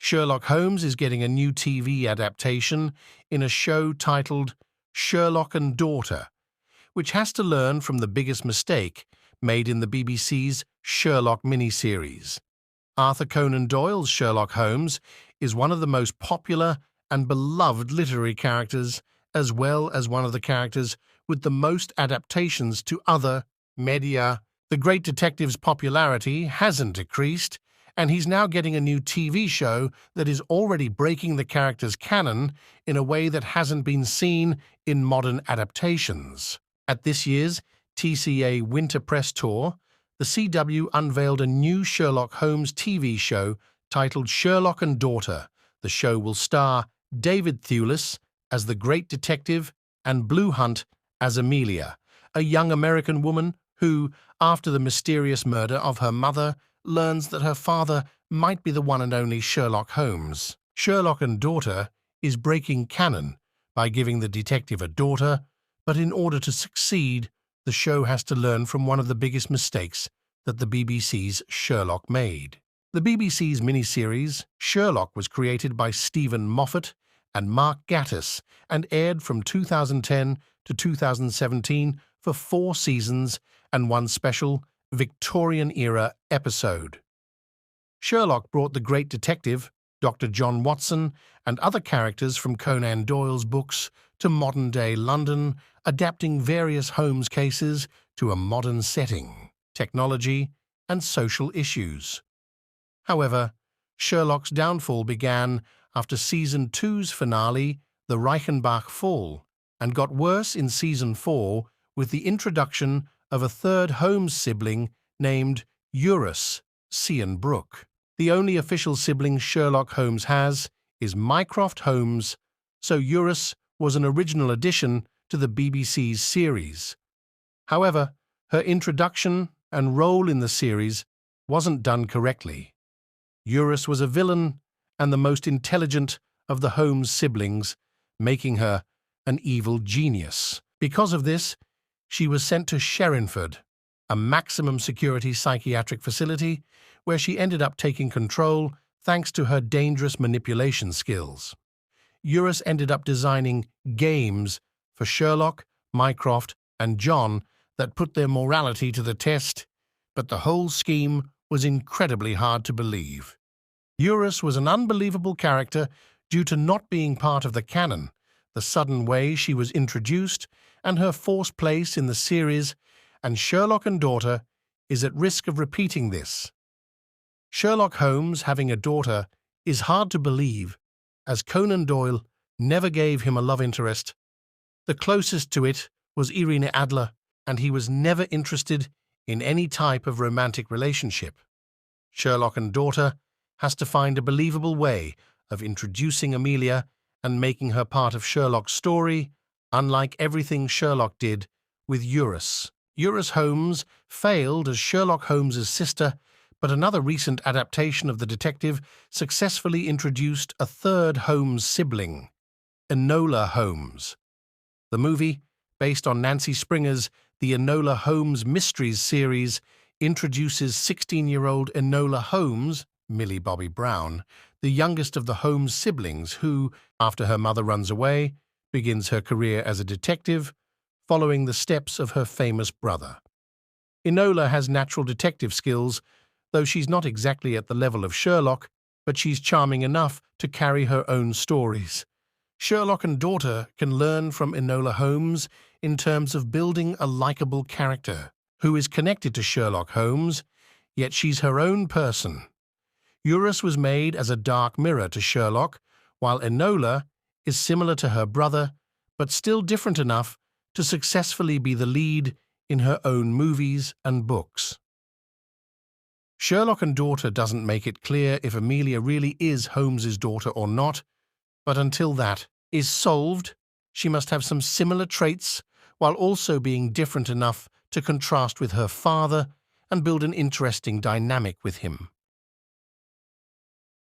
Sherlock Holmes is getting a new TV adaptation in a show titled Sherlock and Daughter, which has to learn from the biggest mistake made in the BBC's Sherlock miniseries. Arthur Conan Doyle's Sherlock Holmes is one of the most popular and beloved literary characters, as well as one of the characters with the most adaptations to other media. The great detective's popularity hasn't decreased, and he's now getting a new TV show that is already breaking the character's canon in a way that hasn't been seen in modern adaptations. At this year's TCA Winter Press Tour, the CW unveiled a new Sherlock Holmes TV show titled Sherlock and Daughter. The show will star David Thewlis as the great detective and Blue Hunt as Amelia, a young American woman who, after the mysterious murder of her mother, learns that her father might be the one and only Sherlock Holmes. Sherlock and Daughter is breaking canon by giving the detective a daughter, but in order to succeed, the show has to learn from one of the biggest mistakes that the BBC's Sherlock made. The BBC's miniseries, Sherlock, was created by Stephen Moffat and Mark Gatiss and aired from 2010 to 2017 for 4 seasons and 1 special Victorian-era episode. Sherlock brought the great detective, Dr. John Watson, and other characters from Conan Doyle's books to modern-day London, adapting various Holmes cases to a modern setting, technology, and social issues. However, Sherlock's downfall began after Season 2's finale, The Reichenbach Fall, and got worse in Season 4 with the introduction of a third Holmes sibling named Eurus Cian Brooke. The only official sibling Sherlock Holmes has is Mycroft Holmes, so Eurus was an original addition to the BBC's series. However, her introduction and role in the series wasn't done correctly. Eurus was a villain and the most intelligent of the Holmes siblings, making her an evil genius. Because of this, she was sent to Sherrinford, a maximum security psychiatric facility, where she ended up taking control thanks to her dangerous manipulation skills. Eurus ended up designing games for Sherlock, Mycroft, and John that put their morality to the test, but the whole scheme was incredibly hard to believe. Eurus was an unbelievable character due to not being part of the canon, the sudden way she was introduced, and her forced place in the series, and Sherlock and Daughter is at risk of repeating this. Sherlock Holmes having a daughter is hard to believe, as Conan Doyle never gave him a love interest. The closest to it was Irene Adler, and he was never interested in any type of romantic relationship. Sherlock and Daughter has to find a believable way of introducing Amelia and making her part of Sherlock's story, unlike everything Sherlock did with Eurus. Eurus Holmes failed as Sherlock Holmes's sister, but another recent adaptation of the detective successfully introduced a third Holmes sibling, Enola Holmes. The movie, based on Nancy Springer's The Enola Holmes Mysteries series, introduces 16-year-old Enola Holmes, Millie Bobby Brown, the youngest of the Holmes siblings who, after her mother runs away, begins her career as a detective, following the steps of her famous brother. Enola has natural detective skills, though she's not exactly at the level of Sherlock, but she's charming enough to carry her own stories. Sherlock and Daughter can learn from Enola Holmes in terms of building a likable character who is connected to Sherlock Holmes, yet she's her own person. Eurus was made as a dark mirror to Sherlock, while Enola is similar to her brother, but still different enough to successfully be the lead in her own movies and books. Sherlock and Daughter doesn't make it clear if Amelia really is Holmes's daughter or not, but until that is solved, she must have some similar traits while also being different enough to contrast with her father and build an interesting dynamic with him.